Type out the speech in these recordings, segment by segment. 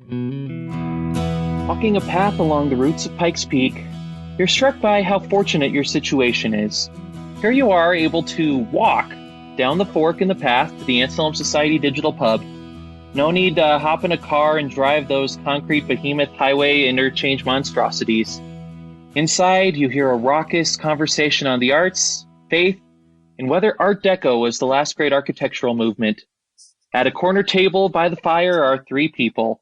Walking a path along the roots of Pikes Peak, you're struck by how fortunate your situation is. Here you are, able to walk down the fork in the path to the Anselm Society Digital Pub. No need to hop in a car and drive those concrete behemoth highway interchange monstrosities. Inside, you hear a raucous conversation on the arts, faith, and whether Art Deco was the last great architectural movement. At a corner table by the fire are three people.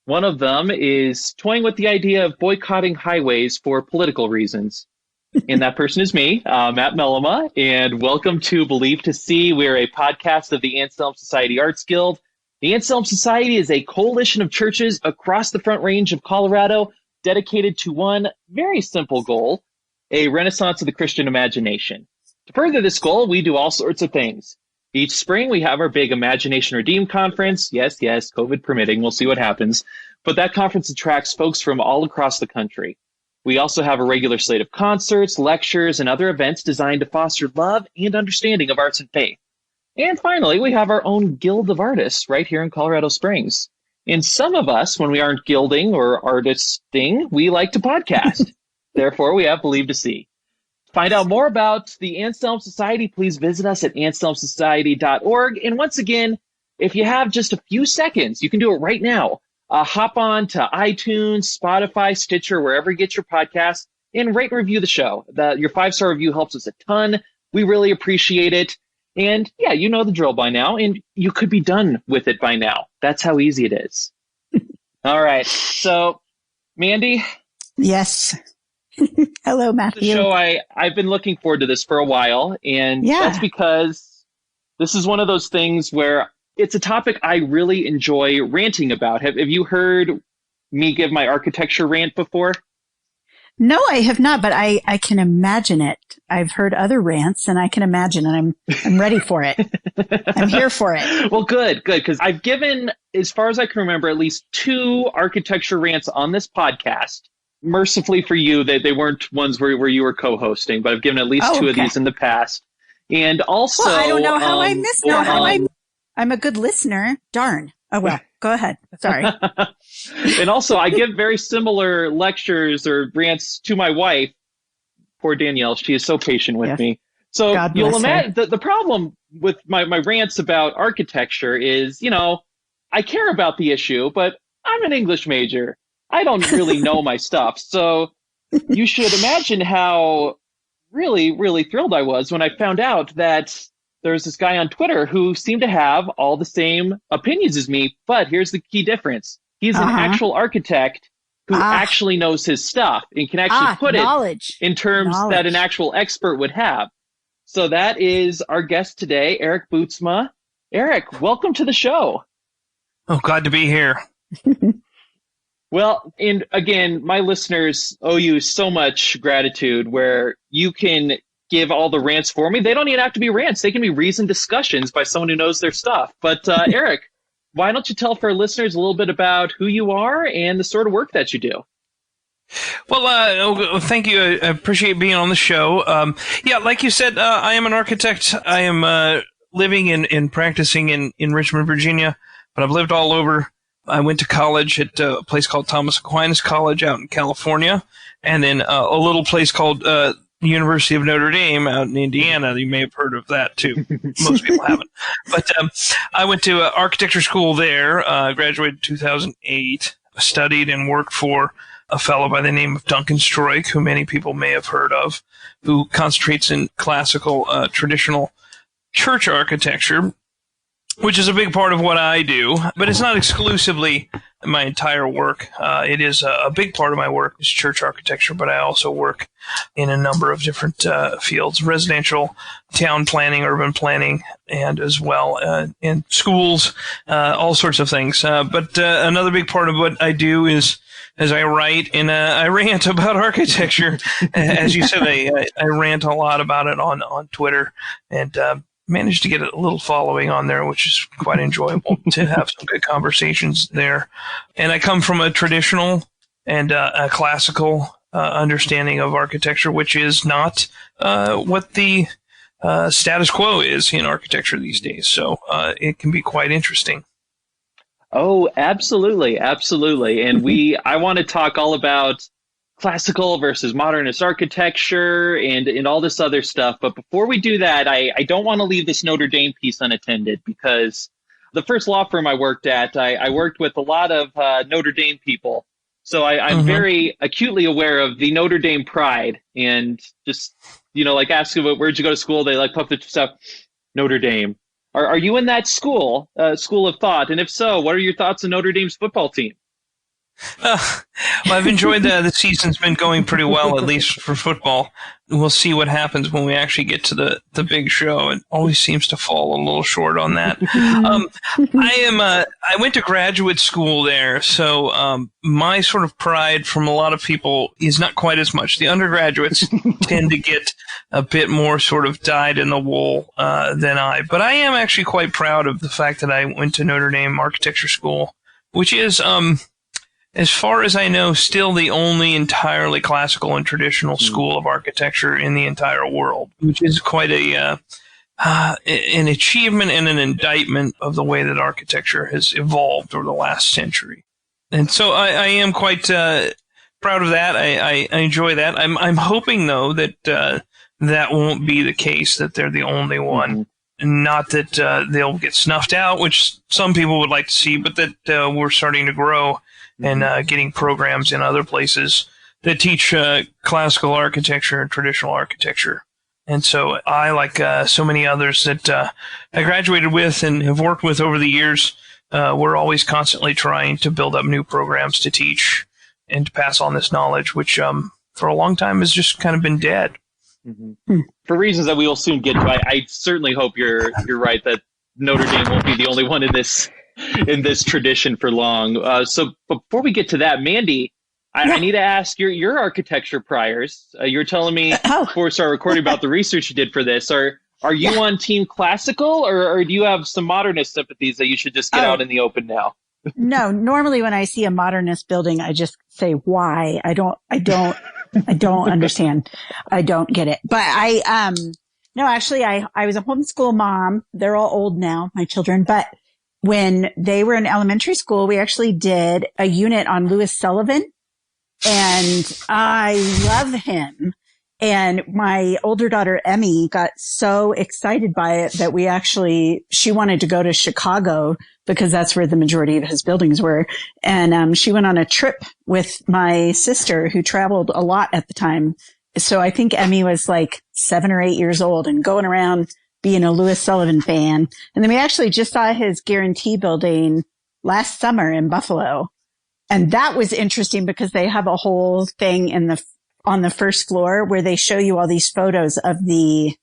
One of them is toying with the idea of boycotting highways for political reasons. And that person is me, Matt Mellema, and welcome to Believe to See. We're a podcast of the Anselm Society Arts Guild. The Anselm Society is a coalition of churches across the Front Range of Colorado dedicated to one very simple goal, a renaissance of the Christian imagination. To further this goal, we do all sorts of things. Each spring, we have our big Imagination Redeemed conference. Yes, COVID permitting. We'll see what happens. But that conference attracts folks from all across the country. We also have a regular slate of concerts, lectures, and other events designed to foster love and understanding of arts and faith. And finally, we have our own Guild of Artists right here in Colorado Springs. And some of us, when we aren't gilding or artisting, we like to podcast. Therefore, we have Believe to See. To find out more about the Anselm Society, please visit us at anselmsociety.org. And once again, if you have just a few seconds, you can do it right now. Hop on to iTunes, Spotify, Stitcher, wherever you get your podcasts, and rate and review the show. Your 5-star review helps us a ton. We really appreciate it. And yeah, you know the drill by now, and you could be done with it by now. That's how easy it is. All right. So, Mandy? Yes. Hello, Matthew. The show, I've been looking forward to this for a while, and that's because this is one of those things where it's a topic I really enjoy ranting about. Have you heard me give my architecture rant before? No, I have not, but I can imagine it. I've heard other rants, and I can imagine, and I'm ready for it. I'm here for it. Well, good, because I've given, as far as I can remember, at least 2 architecture rants on this podcast. Mercifully for you, they weren't ones where you were co-hosting, but I've given at least 2 of these in the past. And also, well, I don't know how I missed that. I'm a good listener. Darn. Oh, well, go ahead. Sorry. And also, I give very similar lectures or rants to my wife. Poor Danielle. She is so patient with me. So you'll imagine the problem with my rants about architecture is, I care about the issue, but I'm an English major. I don't really know my stuff. So you should imagine how really, really thrilled I was when I found out that there's this guy on Twitter who seemed to have all the same opinions as me, but here's the key difference. He's an actual architect who actually knows his stuff and can actually put it in terms that an actual expert would have. So that is our guest today, Erik Bootsma. Erik, welcome to the show. Oh, glad to be here. Well, and again, my listeners owe you so much gratitude where you can give all the rants for me. They don't even have to be rants. They can be reasoned discussions by someone who knows their stuff. But Erik, why don't you tell for our listeners a little bit about who you are and the sort of work that you do? Well, thank you. I appreciate being on the show. Like you said, I am an architect. I am living and practicing in Richmond, Virginia, but I've lived all over. I went to college at a place called Thomas Aquinas College out in California, and then a little place called University of Notre Dame out in Indiana. You may have heard of that too. Most people haven't. But I went to architecture school there, graduated in 2008, studied and worked for a fellow by the name of Duncan Stroik, who many people may have heard of, who concentrates in classical traditional church architecture, which is a big part of what I do, but it's not exclusively my entire work. It is a big part of my work is church architecture, but I also work in a number of different fields, residential, town planning, urban planning, and as well in schools, all sorts of things. But another big part of what I do is, as I write and I rant about architecture. As you said, I rant a lot about it on Twitter, and managed to get a little following on there, which is quite enjoyable to have some good conversations there. And I come from a traditional and a classical understanding of architecture, which is not what the status quo is in architecture these days. So it can be quite interesting. Oh, absolutely, absolutely. And I want to talk all about classical versus modernist architecture and all this other stuff. But before we do that, I don't want to leave this Notre Dame piece unattended because the first law firm I worked at, I worked with a lot of Notre Dame people. So I'm very acutely aware of the Notre Dame pride and just, like asking about where'd you go to school? They like puff their stuff, Notre Dame. Are you in that school of thought? And if so, what are your thoughts on Notre Dame's football team? Well, I've enjoyed the season's been going pretty well, at least for football. We'll see what happens when we actually get to the big show. It always seems to fall a little short on that. I went to graduate school there, so my sort of pride from a lot of people is not quite as much. The undergraduates tend to get a bit more sort of dyed in the wool than I. But I am actually quite proud of the fact that I went to Notre Dame Architecture School, which is as far as I know, still the only entirely classical and traditional school of architecture in the entire world, which is quite an achievement and an indictment of the way that architecture has evolved over the last century. And so I am quite proud of that. I enjoy that. I'm hoping, though, that that won't be the case, that they're the only one. Not that they'll get snuffed out, which some people would like to see, but that we're starting to grow and getting programs in other places that teach classical architecture and traditional architecture. And so I, like so many others that I graduated with and have worked with over the years, we're always constantly trying to build up new programs to teach and to pass on this knowledge, which for a long time has just kind of been dead. For reasons that we will soon get to, I certainly hope you're right that Notre Dame won't be the only one in this tradition for long. So before we get to that, Mandy, I need to ask your architecture priors. You were telling me before we started recording about the research you did for this. Are you on team classical or do you have some modernist sympathies that you should just get out in the open now? No, normally when I see a modernist building, I just say, why? I don't understand. I don't get it. But no, actually I was a homeschool mom. They're all old now, my children, but when they were in elementary school, we actually did a unit on Louis Sullivan, and I love him. And my older daughter, Emmy, got so excited by it that she wanted to go to Chicago because that's where the majority of his buildings were. And she went on a trip with my sister who traveled a lot at the time. So I think Emmy was like 7 or 8 years old and going around being a Louis Sullivan fan. And then we actually just saw his Guarantee building last summer in Buffalo. And that was interesting because they have a whole thing on the first floor where they show you all these photos of the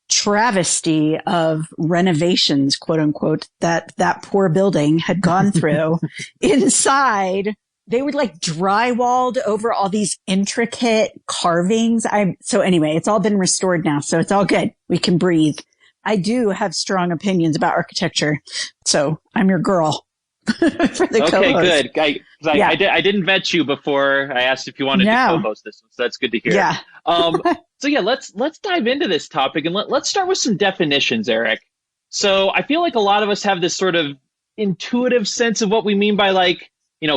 travesty of renovations, quote unquote, that poor building had gone through. Inside, they were like drywalled over all these intricate carvings. So anyway, it's all been restored now. So it's all good. We can breathe. I do have strong opinions about architecture. So I'm your girl. For the co-host. Good. I didn't vet you before I asked if you wanted to co-host this one. So that's good to hear. Yeah. So yeah, let's dive into this topic and let's start with some definitions, Erik. So I feel like a lot of us have this sort of intuitive sense of what we mean by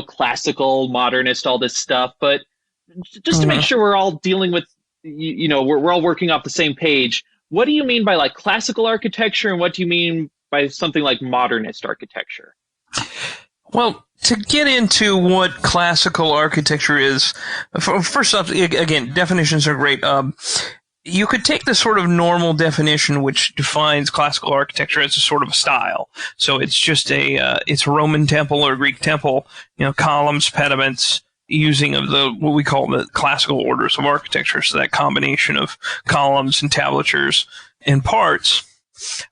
classical, modernist, all this stuff. But just to make sure we're all dealing with, we're all working off the same page. What do you mean by classical architecture, and what do you mean by something like modernist architecture? Well, to get into what classical architecture is, first off, again, definitions are great. You could take the sort of normal definition, which defines classical architecture as a sort of a style. So it's just it's a Roman temple or Greek temple, columns, pediments, using of what we call the classical orders of architecture. So that combination of columns and tablatures and parts,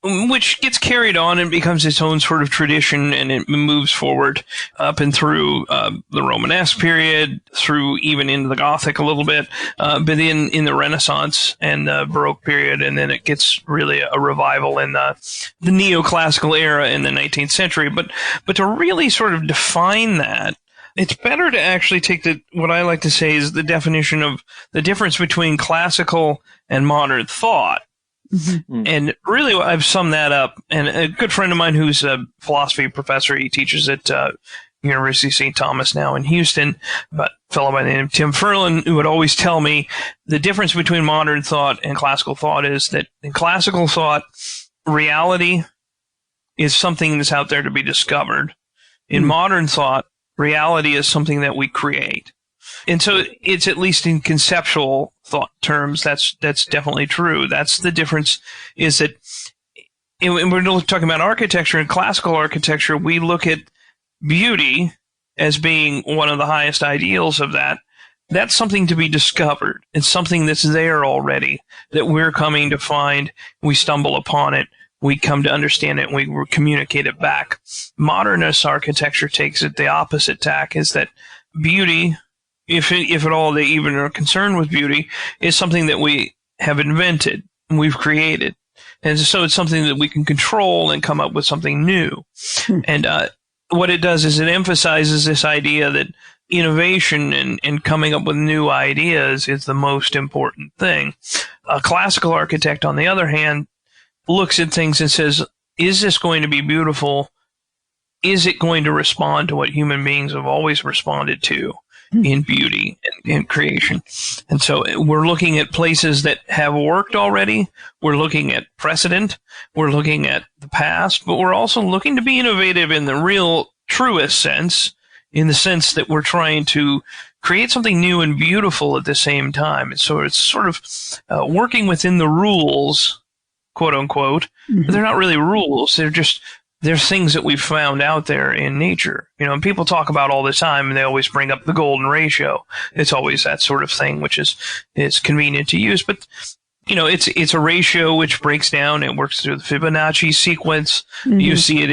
which gets carried on and becomes its own sort of tradition, and it moves forward up and through the Romanesque period, through even into the Gothic a little bit, but in the Renaissance and the Baroque period, and then it gets really a revival in the neoclassical era in the 19th century. But to really sort of define that, it's better to actually take what I like to say is the definition of the difference between classical and modern thought. Mm-hmm. And really, I've summed that up. And a good friend of mine who's a philosophy professor, he teaches at University of St. Thomas now in Houston, but a fellow by the name of Tim Furlan, who would always tell me the difference between modern thought and classical thought is that in classical thought, reality is something that's out there to be discovered. In modern thought, reality is something that we create. And so it's, at least in conceptual thought terms, that's definitely true. That's the difference, is that and we're talking about architecture. In classical architecture, we look at beauty as being one of the highest ideals of that. That's something to be discovered. It's something that's there already that we're coming to find. We stumble upon it. We come to understand it, and we communicate it back. Modernist architecture takes it the opposite tack, is that beauty, if at all they even are concerned with beauty, is something that we have invented and we've created. And so it's something that we can control and come up with something new. And what it does is it emphasizes this idea that innovation and coming up with new ideas is the most important thing. A classical architect, on the other hand, looks at things and says, is this going to be beautiful? Is it going to respond to what human beings have always responded to in beauty and creation? And so we're looking at places that have worked already. We're looking at precedent. We're looking at the past, but we're also looking to be innovative in the real truest sense, in the sense that we're trying to create something new and beautiful at the same time. And so it's sort of working within the rules, quote unquote, but they're not really rules. They're things that we've found out there in nature. You know, and people talk about all the time, and they always bring up the golden ratio. It's always that sort of thing, which is convenient to use. But, you know, it's a ratio which breaks down. It works through the Fibonacci sequence. You see it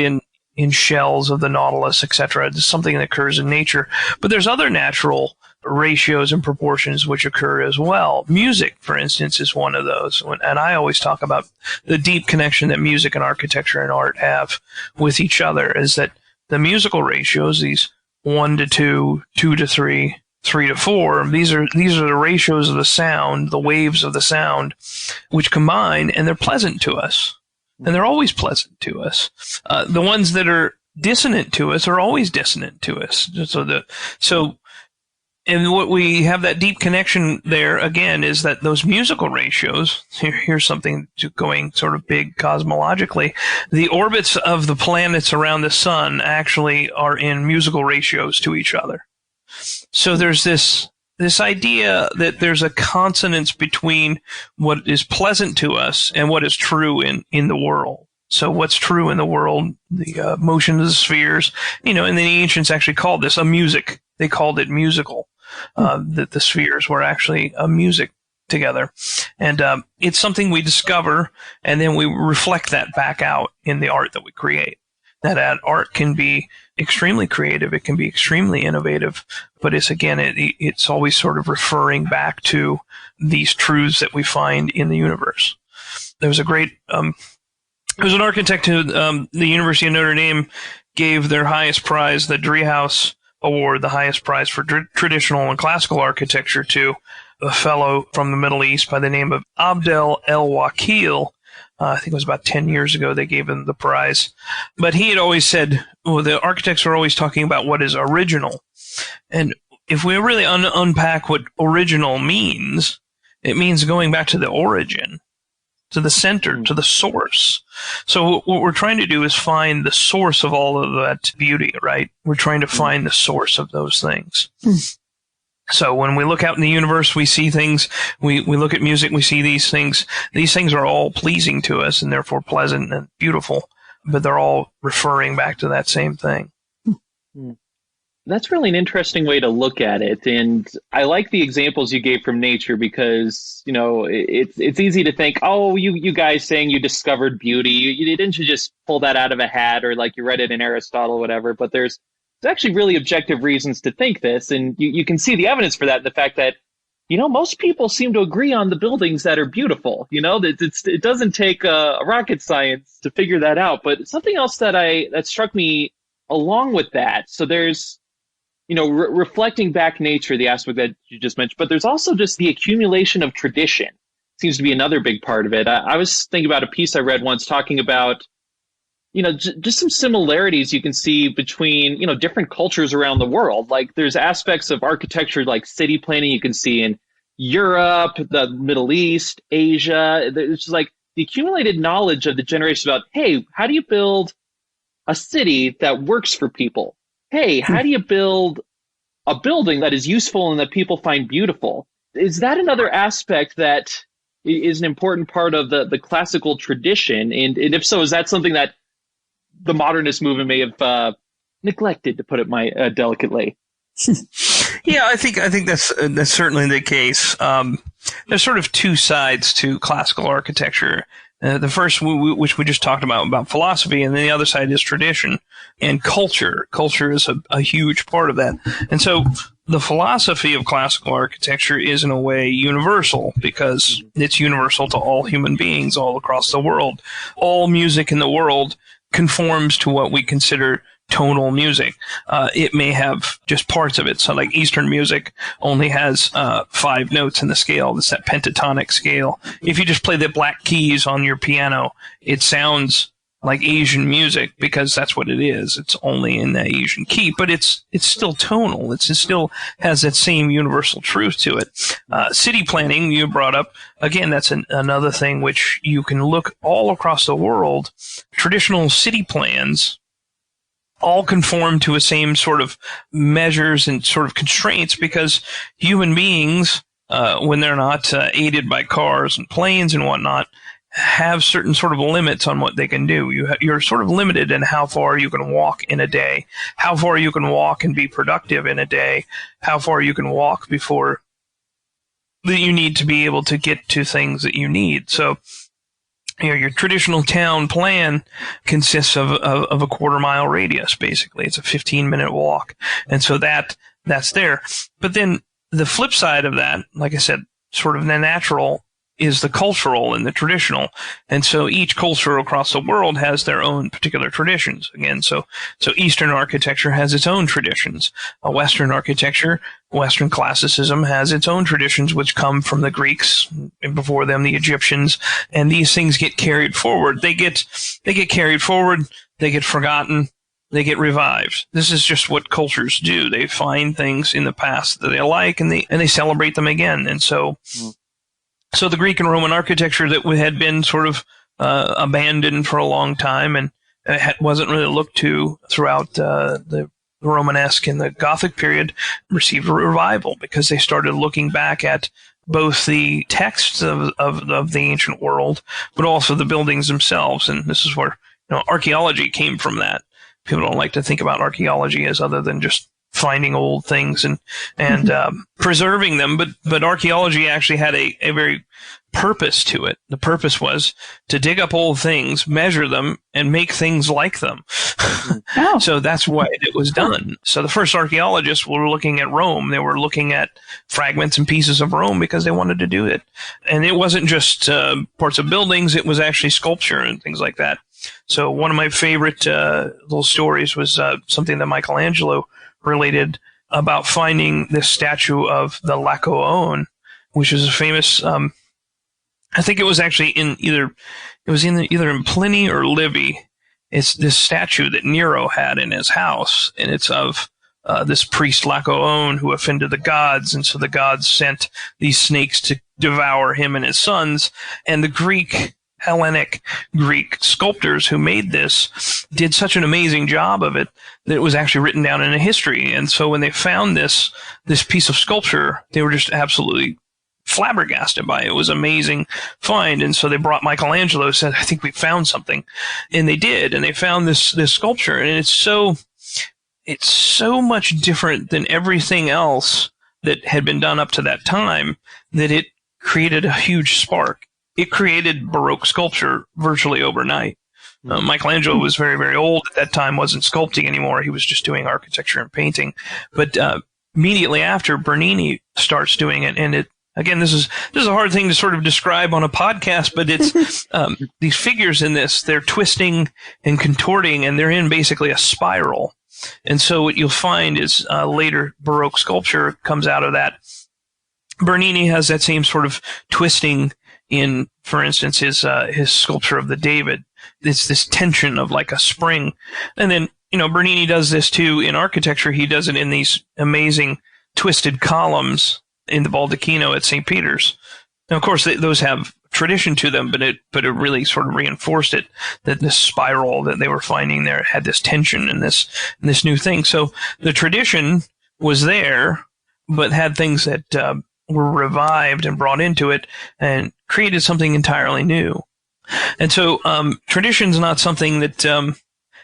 in shells of the nautilus, etc. It's something that occurs in nature. But there's other natural ratios and proportions which occur as well. Music, for instance, is one of those. And I always talk about the deep connection that music and architecture and art have with each other, is that the musical ratios, these 1 to 2, 2 to 3, 3 to 4, these are the ratios of the sound, the waves of the sound, which combine, and they're pleasant to us. And they're always pleasant to us. The ones that are dissonant to us are always dissonant to us. And what we have that deep connection there, again, is that those musical ratios, here's something going sort of big cosmologically, the orbits of the planets around the sun actually are in musical ratios to each other. So there's this idea that there's a consonance between what is pleasant to us and what is true in the world. So what's true in the world, the motion of the spheres, you know, and the ancients actually called this a music. They called it musical, that the spheres were actually a music together. And it's something we discover, and then we reflect that back out in the art that we create. That art can be extremely creative. It can be extremely innovative, but it's always sort of referring back to these truths that we find in the universe. There was a great, there was an architect who, the University of Notre Dame gave their highest prize, the Driehaus Award, the highest prize for traditional and classical architecture, to a fellow from the Middle East by the name of Abdel El-Wakil. I think it was about 10 years ago they gave him the prize. But he had always said, well, the architects are always talking about what is original. And if we really unpack what original means, it means going back to the origin, to the center, to the source. So what we're trying to do is find the source of all of that beauty, right? We're trying to find the source of those things. So when we look out in the universe, we see things, we look at music, we see these things. These things are all pleasing to us and therefore pleasant and beautiful, but they're all referring back to that same thing. That's really an interesting way to look at it. And I like the examples you gave from nature because, you know, it's easy to think, oh, you guys saying you discovered beauty, you didn't just pull that out of a hat or like you read it in Aristotle or whatever, but there's actually really objective reasons to think this. And you can see the evidence for that in the fact that, you know, most people seem to agree on the buildings that are beautiful. You know, it doesn't take rocket science to figure that out. But something else that struck me along with that. So there's, you know, reflecting back nature, the aspect that you just mentioned, but there's also just the accumulation of tradition. seems to be another big part of it. I was thinking about a piece I read once talking about, just some similarities you can see between, different cultures around the world. Like there's aspects of architecture, like city planning you can see in Europe, the Middle East, Asia. It's just like the accumulated knowledge of the generations about, hey, how do you build a city that works for people? Hey, how do you build a building that is useful and that people find beautiful? Is that another aspect that is an important part of the classical tradition? And if so, is that something that the modernist movement may have neglected, to put it delicately? Yeah, I think that's certainly the case. There's sort of two sides to classical architecture. The first, which we just talked about philosophy, and then the other side is tradition and culture. Culture is a huge part of that. And so the philosophy of classical architecture is in a way universal because it's universal to all human beings all across the world. All music in the world conforms to what we consider tonal music. It may have just parts of it. So like Eastern music only has 5 notes in the scale. It's that pentatonic scale. If you just play the black keys on your piano, it sounds like Asian music because that's what it is. It's only in the Asian key, but it's still tonal. It still has that same universal truth to it. City planning, you brought up, again, that's another thing which you can look all across the world. Traditional city plans all conform to the same sort of measures and sort of constraints because human beings, when they're not aided by cars and planes and whatnot, have certain sort of limits on what they can do. You're sort of limited in how far you can walk in a day, how far you can walk and be productive in a day, how far you can walk before that you need to be able to get to things that you need. So, your traditional town plan consists of a quarter-mile radius, basically. It's a 15-minute walk. And so that's there. But then the flip side of that, like I said, sort of the natural is the cultural and the traditional. And so each culture across the world has their own particular traditions. Again, so Eastern architecture has its own traditions. Western architecture, Western classicism has its own traditions, which come from the Greeks, and before them the Egyptians, and these things get carried forward. They get carried forward, they get forgotten, they get revived. This is just what cultures do. They find things in the past that they like, and they celebrate them again. And so the Greek and Roman architecture that had been sort of abandoned for a long time and wasn't really looked to throughout the Romanesque and the Gothic period received a revival because they started looking back at both the texts of the ancient world, but also the buildings themselves. And this is where archaeology came from that. People don't like to think about archaeology as other than just finding old things and preserving them, but archaeology actually had a very purpose to it. The purpose was to dig up old things, measure them, and make things like them. Oh. So that's why it was done. So the first archaeologists were looking at Rome. They were looking at fragments and pieces of Rome because they wanted to do it. And it wasn't just parts of buildings, it was actually sculpture and things like that. So one of my favorite little stories was something that Michelangelo related about finding this statue of the Laocoon, which is a famous, I think it was actually either in Pliny or Livy. It's this statue that Nero had in his house, and it's of this priest Laocoon who offended the gods, and so the gods sent these snakes to devour him and his sons, and the Hellenic Greek sculptors who made this did such an amazing job of it that it was actually written down in a history. And so when they found this piece of sculpture, they were just absolutely flabbergasted by it. It was an amazing find. And so they brought Michelangelo and said, I think we found something. And they did. And they found this sculpture. And it's so much different than everything else that had been done up to that time that it created a huge spark. It created Baroque sculpture virtually overnight. Michelangelo was very, very old at that time, wasn't sculpting anymore. He was just doing architecture and painting. But immediately after, Bernini starts doing it. And again, this is a hard thing to sort of describe on a podcast, but it's these figures in this, they're twisting and contorting, and they're in basically a spiral. And so what you'll find is later Baroque sculpture comes out of that. Bernini has that same sort of twisting in, for instance, his sculpture of the David. It's this tension of like a spring. And then, Bernini does this too in architecture. He does it in these amazing twisted columns in the Baldacchino at St. Peter's. Now, of course, those have tradition to them, but it really sort of reinforced it, that this spiral that they were finding there had this tension and this new thing. So the tradition was there, but had things that were revived and brought into it and created something entirely new. And so tradition's not something that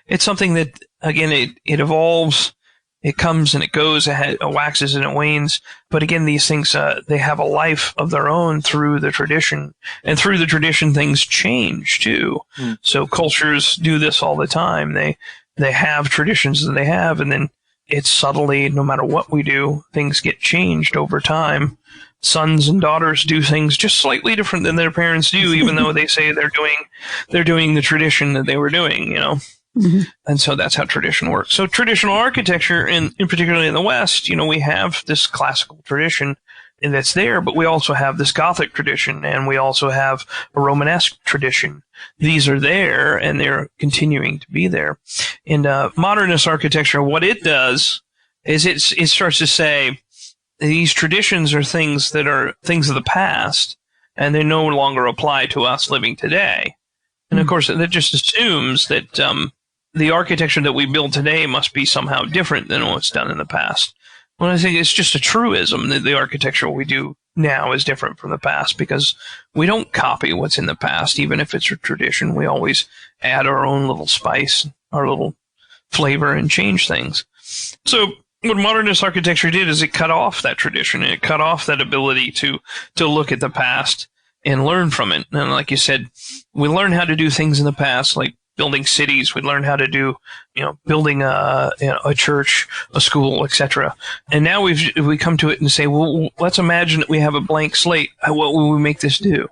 it's something that, again, it evolves. It comes and it goes, it waxes and it wanes. But again, these things, they have a life of their own through the tradition. And through the tradition, things change too. Mm. So cultures do this all the time. They have traditions that they have, and then it's subtly, no matter what we do, things get changed over time. Sons and daughters do things just slightly different than their parents do, even though they say they're doing the tradition that they were doing, Mm-hmm. And so that's how tradition works. So traditional architecture, in particularly in the West, we have this classical tradition that's there, but we also have this Gothic tradition, and we also have a Romanesque tradition. These are there, and they're continuing to be there. In modernist architecture, what it does is it starts to say these traditions are things that are things of the past, and they no longer apply to us living today. And of course, that just assumes that the architecture that we build today must be somehow different than what's done in the past. Well, I think it's just a truism that the architecture we do now is different from the past, because we don't copy what's in the past, even if it's a tradition. We always add our own little spice, our little flavor, and change things. So what modernist architecture did is it cut off that tradition, and it cut off that ability to look at the past and learn from it. And like you said, we learn how to do things in the past, like building cities. We learn how to do, building a church, a school, etc. And now we come to it and say, well, let's imagine that we have a blank slate. What will we make this do?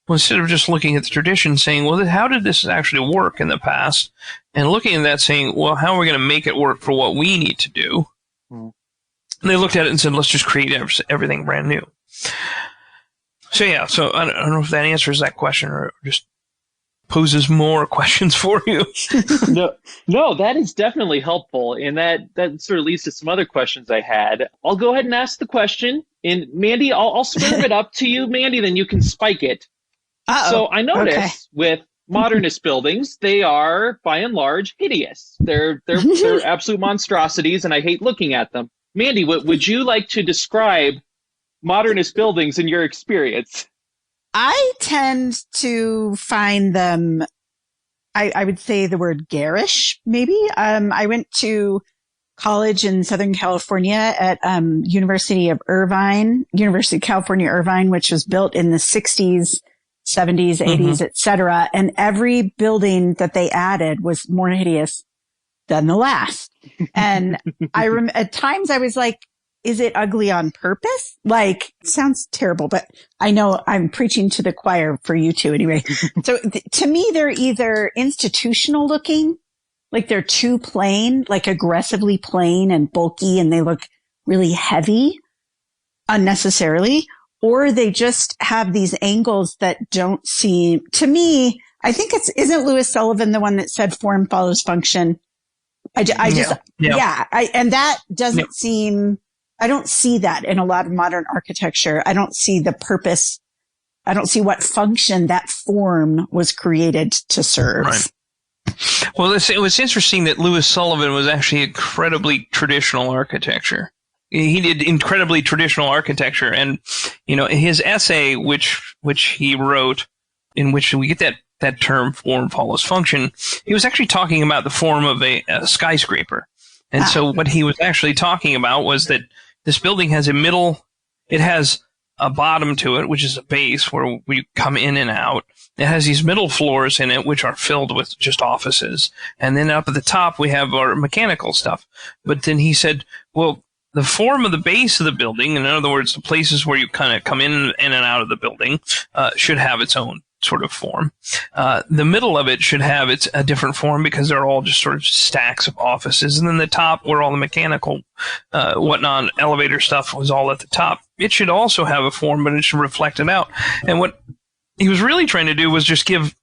Well, instead of just looking at the tradition, saying, well, how did this actually work in the past? And looking at that, saying, well, how are we going to make it work for what we need to do? And they looked at it and said, let's just create everything brand new. So yeah, I don't know if that answers that question or just poses more questions for you. No, that is definitely helpful. And that sort of leads to some other questions I had. I'll go ahead and ask the question. And Mandy, I'll swerve it up to you, Mandy, then you can spike it. Uh-oh. So I noticed with modernist buildings, they are by and large hideous. They're absolute monstrosities, and I hate looking at them. Mandy, would you like to describe modernist buildings in your experience? I tend to find them, I would say the word garish, maybe. I went to college in Southern California at University of California, Irvine, which was built in the 60s, 70s, 80s, etc. And every building that they added was more hideous than the last. And at times I was like, is it ugly on purpose? Like, sounds terrible, but I know I'm preaching to the choir for you two anyway. So to me, they're either institutional looking, like they're too plain, like aggressively plain and bulky, and they look really heavy unnecessarily, or they just have these angles that don't seem, to me, I think isn't Louis Sullivan the one that said form follows function? And that doesn't seem, I don't see that in a lot of modern architecture. I don't see the purpose. I don't see what function that form was created to serve. Right. Well, it was interesting that Louis Sullivan was actually incredibly traditional architecture. He did incredibly traditional architecture, and his essay, which he wrote, in which we get that term "form follows function," he was actually talking about the form of a skyscraper. And so what he was actually talking about was that this building has a middle, it has a bottom to it, which is a base where we come in and out. It has these middle floors in it, which are filled with just offices. And then up at the top, we have our mechanical stuff. But then he said, well, the form of the base of the building, in other words, the places where you kind of come in and out of the building, should have its own sort of form. The middle of it should have a different form because they're all just sort of stacks of offices. And then the top, where all the mechanical, whatnot, elevator stuff was all at the top, it should also have a form, but it should reflect it out. And what he was really trying to do was just give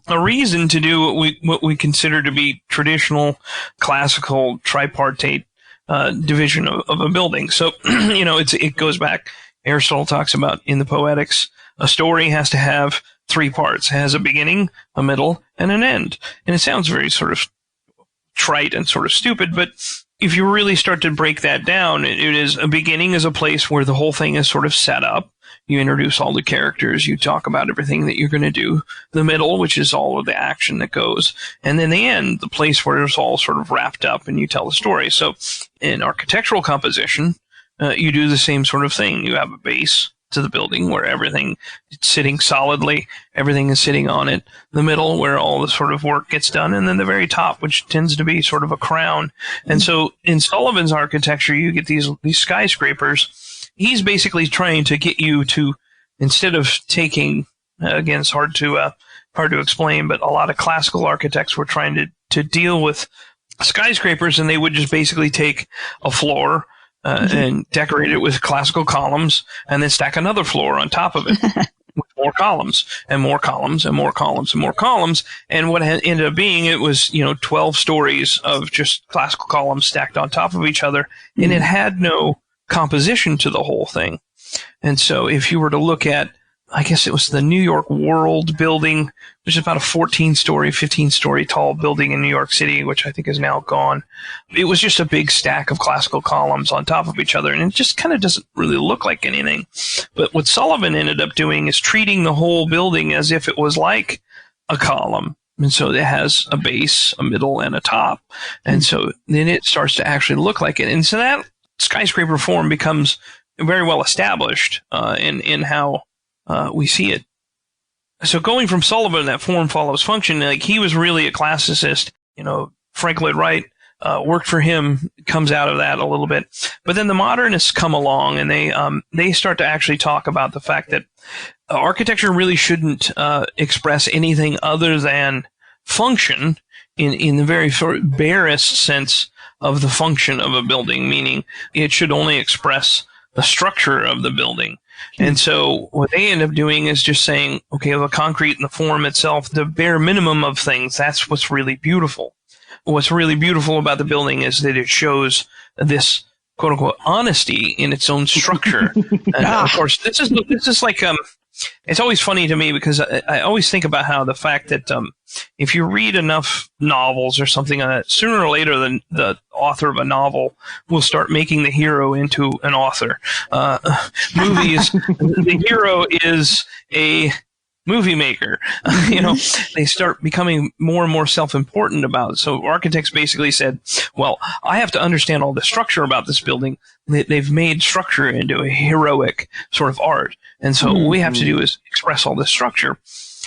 a reason to do what we consider to be traditional, classical, tripartite division of a building. So, it goes back. Aristotle talks about in the Poetics, a story has to have three parts. It has a beginning, a middle, and an end. And it sounds very sort of trite and sort of stupid, but if you really start to break that down, it is a beginning is a place where the whole thing is sort of set up. You introduce all the characters. You talk about everything that you're going to do. The middle, which is all of the action that goes. And then the end, the place where it's all sort of wrapped up and you tell the story. So in architectural composition, you do the same sort of thing. You have a base to the building where everything is sitting solidly. Everything is sitting on it. The middle where all the sort of work gets done. And then the very top, which tends to be sort of a crown. And so in Sullivan's architecture, you get these skyscrapers. He's basically trying to get you to, instead of taking, again, it's hard to explain, but a lot of classical architects were trying to deal with skyscrapers, and they would just basically take a floor and decorate it with classical columns, and then stack another floor on top of it with more columns and more columns and more columns and more columns. And what ended up being, it was 12 stories of just classical columns stacked on top of each other, and it had no composition to the whole thing. And so if you were to look at, I guess it was the New York World building, which is about a 14-story, 15-story tall building in New York City, which I think is now gone. It was just a big stack of classical columns on top of each other, and it just kind of doesn't really look like anything. But what Sullivan ended up doing is treating the whole building as if it was like a column. And so it has a base, a middle, and a top. And so then it starts to actually look like it. And so that skyscraper form becomes very well established in how we see it. So going from Sullivan, that form follows function, like he was really a classicist. Frank Lloyd Wright worked for him, comes out of that a little bit. But then the modernists come along, and they start to actually talk about the fact that architecture really shouldn't express anything other than function in the very barest sense of the function of a building, meaning it should only express the structure of the building. And so what they end up doing is just saying, okay, the concrete and the form itself, the bare minimum of things, that's what's really beautiful. What's really beautiful about the building is that it shows this quote unquote honesty in its own structure. And of course, this is like, it's always funny to me because I always think about how the fact that if you read enough novels or something, sooner or later the author of a novel will start making the hero into an author. Movies, the hero is a movie maker. They start becoming more and more self-important about it. So architects basically said, well, I have to understand all the structure about this building. They've made structure into a heroic sort of art. And so what we have to do is express all this structure.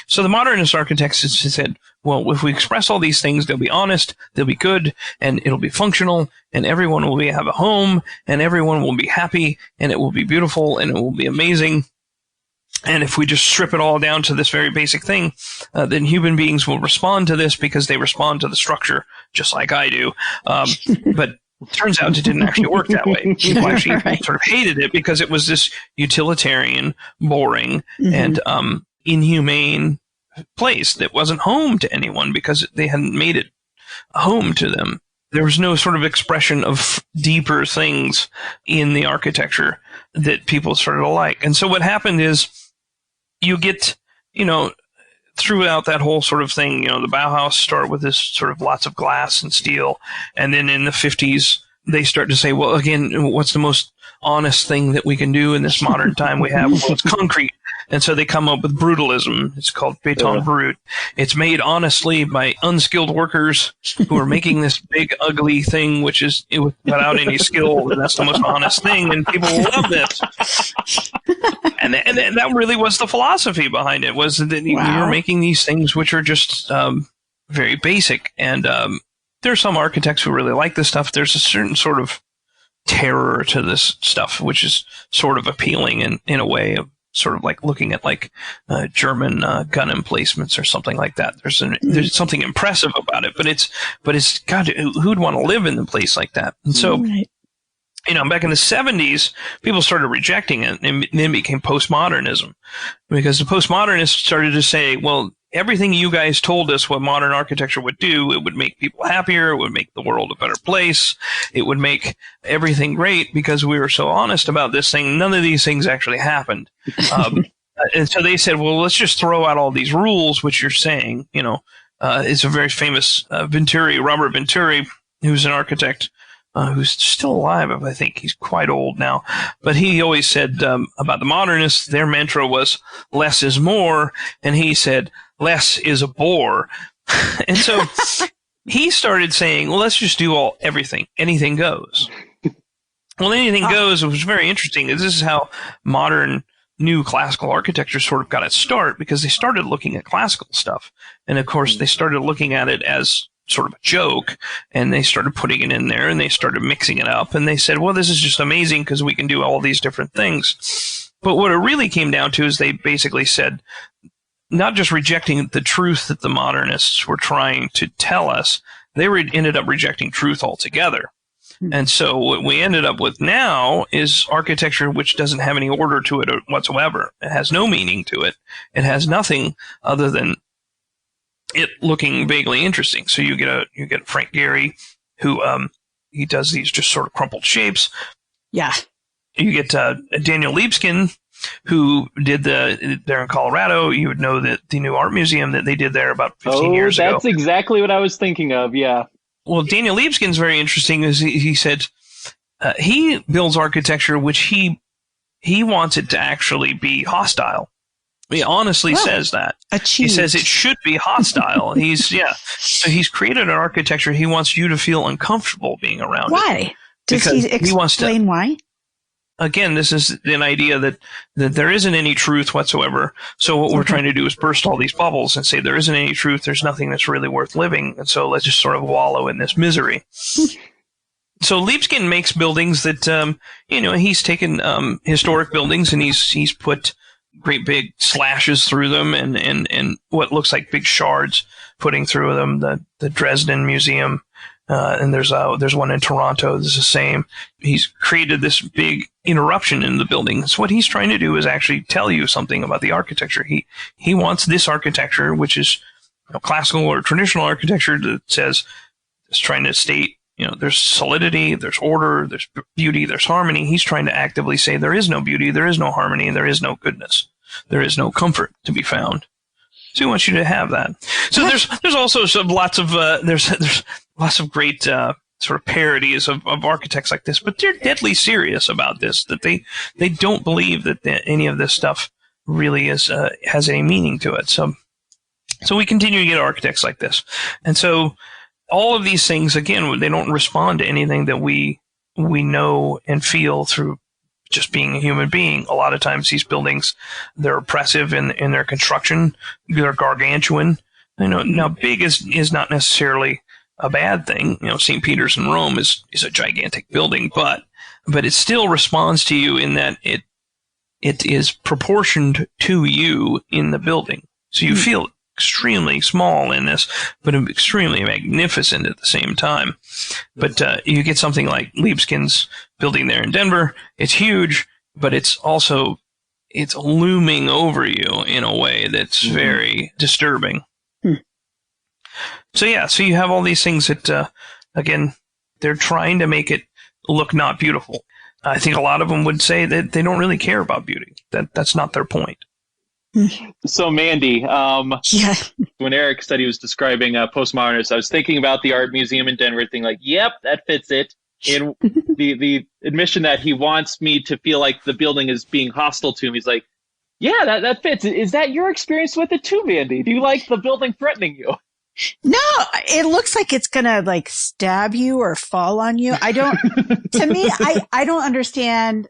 So the modernist architects said, well, if we express all these things, they'll be honest, they'll be good, and it'll be functional, and everyone will have a home, and everyone will be happy, and it will be beautiful, and it will be amazing. And if we just strip it all down to this very basic thing, then human beings will respond to this because they respond to the structure, just like I do. But it turns out it didn't actually work that way. People actually sort of hated it because it was this utilitarian, boring, and inhumane place that wasn't home to anyone because they hadn't made it a home to them. There was no sort of expression of deeper things in the architecture that people started to like. And so what happened is you get, throughout that whole sort of thing, the Bauhaus start with this sort of lots of glass and steel. And then in the 50s, they start to say, well, again, what's the most honest thing that we can do in this modern time we have? Well, it's concrete. And so they come up with brutalism. It's called béton brut. It's made honestly by unskilled workers who are making this big, ugly thing, which is without any skill. And that's the most honest thing. And people love this. And that really was the philosophy behind it, was that you were making these things which are just very basic. And there's some architects who really like this stuff. There's a certain sort of terror to this stuff, which is sort of appealing in a way of sort of like looking at German gun emplacements or something like that. There's something impressive about it, but it's God, who'd want to live in a place like that? And so Back in the 70s, people started rejecting it, and then it became postmodernism. Because the postmodernists started to say, well, everything you guys told us what modern architecture would do, it would make people happier, it would make the world a better place, it would make everything great because we were so honest about this thing. None of these things actually happened. And so they said, well, let's just throw out all these rules, which you're saying, it's a very famous Robert Venturi, who's an architect, who's still alive. I think he's quite old now. But he always said about the modernists, their mantra was less is more. And he said, less is a bore. And so he started saying, well, let's just do everything. Anything goes. Well, anything goes. It was very interesting. This is how modern new classical architecture sort of got its start, because they started looking at classical stuff. And of course, they started looking at it as sort of a joke, and they started putting it in there, and they started mixing it up, and they said, well, this is just amazing because we can do all these different things. But what it really came down to is they basically said, not just rejecting the truth that the modernists were trying to tell us, they ended up rejecting truth altogether. And so what we ended up with now is architecture which doesn't have any order to it whatsoever. It has no meaning to it. It has nothing other than it looking vaguely interesting. So you get Frank Gehry, who he does these just sort of crumpled shapes. Yeah. You get Daniel Libeskind, who did there in Colorado. You would know that the new art museum that they did there about 15 years ago. That's exactly what I was thinking of. Yeah. Well, Daniel Libeskind very interesting. Is he said he builds architecture which he wants it to actually be hostile. He honestly says that. He says it should be hostile. So he's created an architecture. He wants you to feel uncomfortable being around it. Why? Does he explain why? Again, this is an idea that there isn't any truth whatsoever. So what we're trying to do is burst all these bubbles and say there isn't any truth. There's nothing that's really worth living. And so let's just sort of wallow in this misery. So Libeskind makes buildings that, he's taken historic buildings and he's put great big slashes through them and what looks like big shards putting through them. The Dresden Museum, and there's one in Toronto. This is the same. He's created this big interruption in the building. So what he's trying to do is actually tell you something about the architecture. He wants this architecture, which is classical or traditional architecture, that says it's trying to state, there's solidity, there's order, there's beauty, there's harmony. He's trying to actively say there is no beauty, there is no harmony, and there is no goodness. There is no comfort to be found. So he wants you to have that. So there's also lots of there's lots of great sort of parodies of architects like this, but they're deadly serious about this. That they don't believe that any of this stuff really has any meaning to it. So we continue to get architects like this, and so all of these things, again, they don't respond to anything that we know and feel through just being a human being. A lot of times these buildings, they're oppressive in their construction. They're gargantuan. Now big is not necessarily a bad thing. St. Peter's in Rome is a gigantic building, but it still responds to you in that it is proportioned to you in the building. So you feel extremely small in this, but extremely magnificent at the same time. But you get something like Libeskind's building there in Denver. It's huge, but it's looming over you in a way that's very disturbing. So you have all these things that, again, they're trying to make it look not beautiful. I think a lot of them would say that they don't really care about beauty. That's not their point. So, Mandy, when Erik said he was describing postmodernists, I was thinking about the art museum in Denver, thinking like, yep, that fits it. And the admission that he wants me to feel like the building is being hostile to him, he's like, yeah, that fits. Is that your experience with it too, Mandy? Do you like the building threatening you? No, it looks like it's going to stab you or fall on you. I don't understand.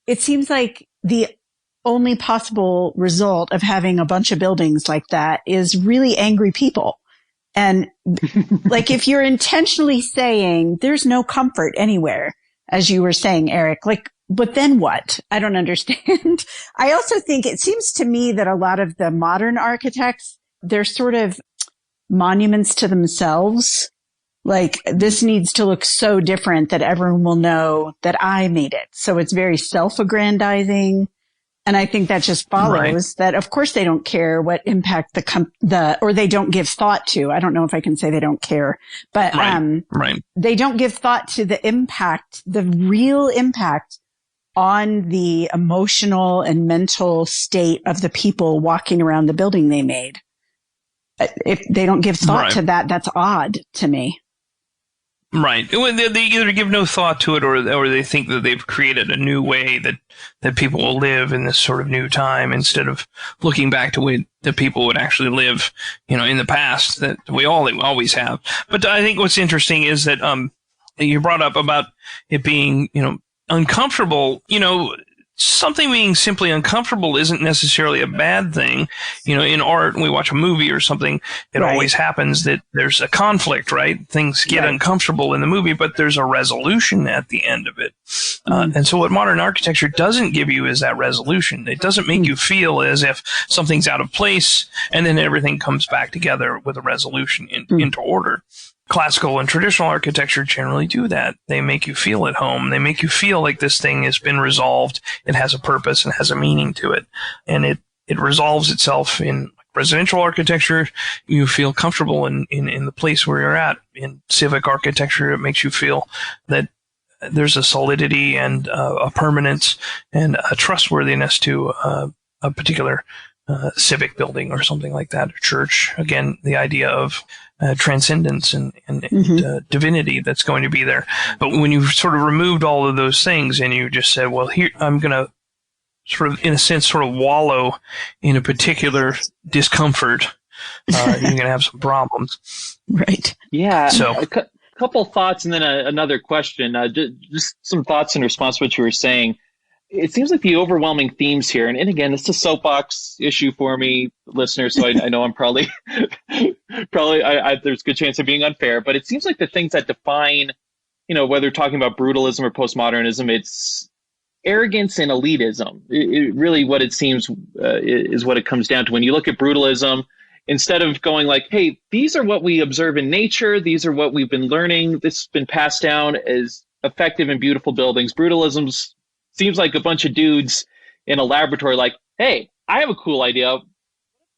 It seems like the only possible result of having a bunch of buildings like that is really angry people. And if you're intentionally saying there's no comfort anywhere, as you were saying, Erik, but then what? I don't understand. I also think it seems to me that a lot of the modern architects, they're sort of monuments to themselves. Like, this needs to look so different that everyone will know that I made it. So it's very self-aggrandizing. And I think that just follows that, of course, they don't care what impact or they don't give thought to. I don't know if I can say they don't care, but they don't give thought to the impact, the real impact on the emotional and mental state of the people walking around the building they made. If they don't give thought to that, that's odd to me. Right. They either give no thought to it or they think that they've created a new way that people will live in this sort of new time instead of looking back to way that people would actually live, in the past that we always have. But I think what's interesting is that you brought up about it being, uncomfortable. Something being simply uncomfortable isn't necessarily a bad thing. In art, when we watch a movie or something, it always happens that there's a conflict, right? Things get uncomfortable in the movie, but there's a resolution at the end of it. And so what modern architecture doesn't give you is that resolution. It doesn't make you feel as if something's out of place and then everything comes back together with a resolution into order. Classical and traditional architecture generally do that. They make you feel at home. They make you feel like this thing has been resolved. It has a purpose and has a meaning to it. And it resolves itself in residential architecture. You feel comfortable in the place where you're at. In civic architecture, it makes you feel that there's a solidity and a permanence and a trustworthiness to a particular civic building or something like that. A church, again, the idea of transcendence and divinity that's going to be there. But when you've sort of removed all of those things and you just said, well, here, I'm going to sort of, in a sense, sort of wallow in a particular discomfort, you're going to have some problems. Right. Yeah. So a couple thoughts and then another question. Just some thoughts in response to what you were saying. It seems like the overwhelming themes here, and again, it's a soapbox issue for me, listeners, so I know I'm probably there's a good chance of being unfair, but it seems like the things that define, whether talking about brutalism or postmodernism, it's arrogance and elitism. It really, what it seems is what it comes down to. When you look at brutalism, instead of going like, hey, these are what we observe in nature, these are what we've been learning, this has been passed down as effective and beautiful buildings, brutalism's seems like a bunch of dudes in a laboratory like, hey, I have a cool idea.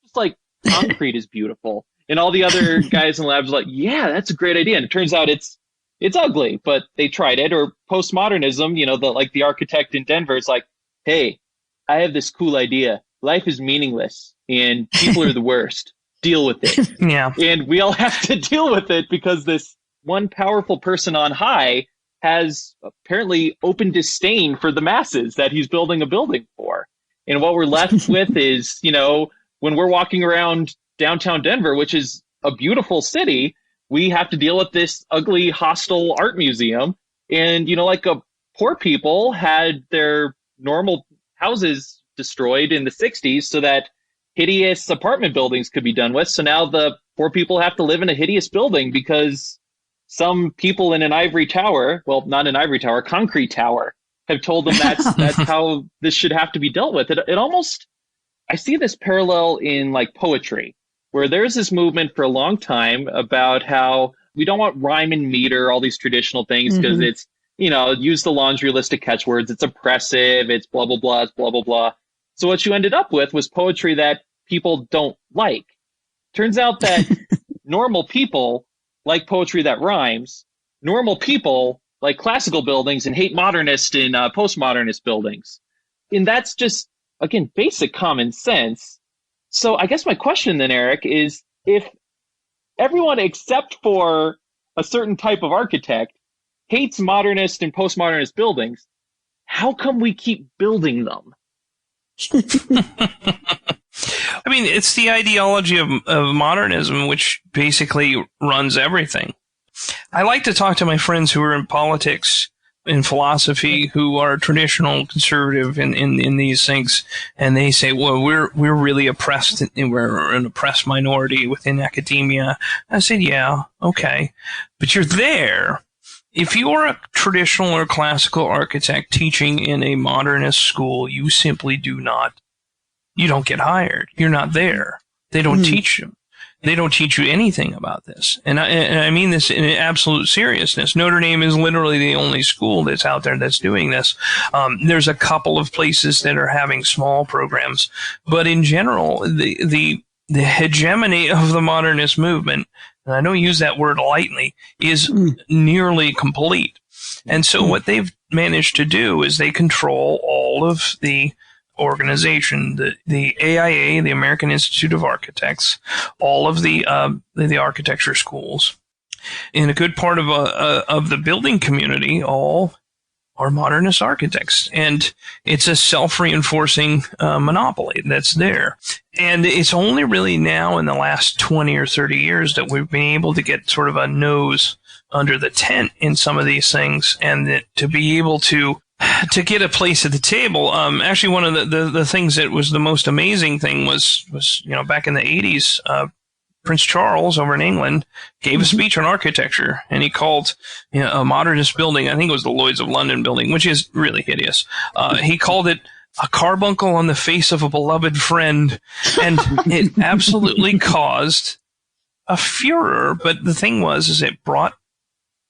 It's like concrete is beautiful. And all the other guys in the labs are like, yeah, that's a great idea. And it turns out it's ugly, but they tried it. Or postmodernism, the architect in Denver is like, hey, I have this cool idea. Life is meaningless and people are the worst. Deal with it. Yeah. And we all have to deal with it because this one powerful person on high has apparently open disdain for the masses that he's building a building for. And what we're left with is, when we're walking around downtown Denver, which is a beautiful city, we have to deal with this ugly, hostile art museum. And, poor people had their normal houses destroyed in the 60s so that hideous apartment buildings could be done with. So now the poor people have to live in a hideous building because some people in an ivory tower, well, not an ivory tower, concrete tower, have told them that's how this should have to be dealt with. It almost, I see this parallel in poetry, where there's this movement for a long time about how we don't want rhyme and meter, all these traditional things, because it's, use the laundry list of catchwords. It's oppressive. It's blah, blah, blah. It's blah, blah, blah. So what you ended up with was poetry that people don't like. Turns out that normal people like poetry that rhymes. Normal people like classical buildings and hate modernist and postmodernist buildings. And that's just, again, basic common sense. So I guess my question then, Erik, is if everyone except for a certain type of architect hates modernist and postmodernist buildings, how come we keep building them? I mean, it's the ideology of modernism, which basically runs everything. I like to talk to my friends who are in politics, in philosophy, who are traditional conservative in these things, and they say, well, we're really oppressed, and we're an oppressed minority within academia. I said, yeah, okay, but you're there. If you're a traditional or classical architect teaching in a modernist school, you simply you don't get hired. You're not there. They don't teach them. They don't teach you anything about this. And I mean this in absolute seriousness. Notre Dame is literally the only school that's out there that's doing this. There's a couple of places that are having small programs, but in general, the hegemony of the modernist movement, and I don't use that word lightly, is nearly complete. And so what they've managed to do is they control all of the organization, the AIA, the American Institute of Architects, all of the architecture schools, and a good part of the building community, all are modernist architects, and it's a self-reinforcing monopoly that's there. And it's only really now in the last 20 or 30 years that we've been able to get sort of a nose under the tent in some of these things, and that to be able to get a place at the table. Actually, one of the things that was the most amazing thing was back in the 80s, Prince Charles over in England gave a speech on architecture, and he called a modernist building, I think it was the Lloyds of London building, which is really hideous. He called it a carbuncle on the face of a beloved friend, and it absolutely caused a furor. But the thing is it brought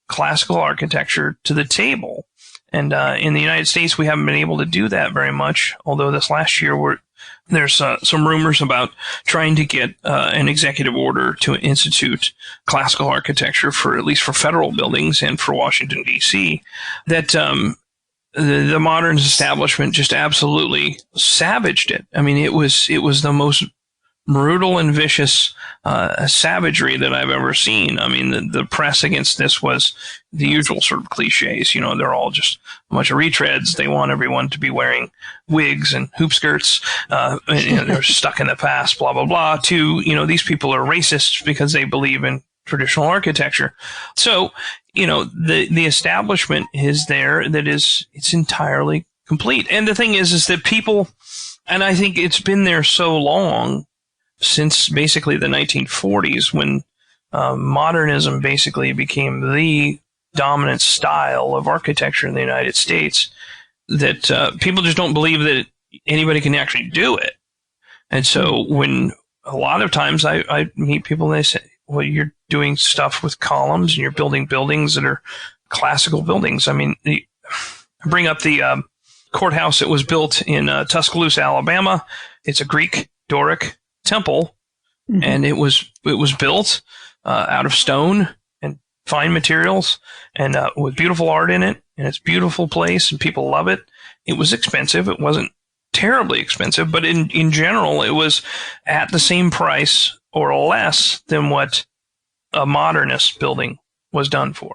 classical architecture to the table. And in the United States, we haven't been able to do that very much, although this last year there's some rumors about trying to get an executive order to institute classical architecture at least for federal buildings and for Washington, D.C., that the modern establishment just absolutely savaged it. I mean, it was the most brutal and vicious savagery that I've ever seen. I mean, the press against this was the usual sort of cliches. They're all just a bunch of retreads. They want everyone to be wearing wigs and hoop skirts. They're stuck in the past, blah, blah, blah. To, these people are racist because they believe in traditional architecture. So, the establishment is there it's entirely complete. And the thing is that people, and I think it's been there so long, since basically the 1940s, when modernism basically became the dominant style of architecture in the United States, that people just don't believe that anybody can actually do it. And so when a lot of times I meet people and they say, well, you're doing stuff with columns and you're building buildings that are classical buildings. I mean, I bring up the courthouse that was built in Tuscaloosa, Alabama. It's a Greek Doric temple, and it was built out of stone and fine materials, and with beautiful art in it, and it's a beautiful place, and people love it. It was expensive. It wasn't terribly expensive, but in general, it was at the same price or less than what a modernist building was done for.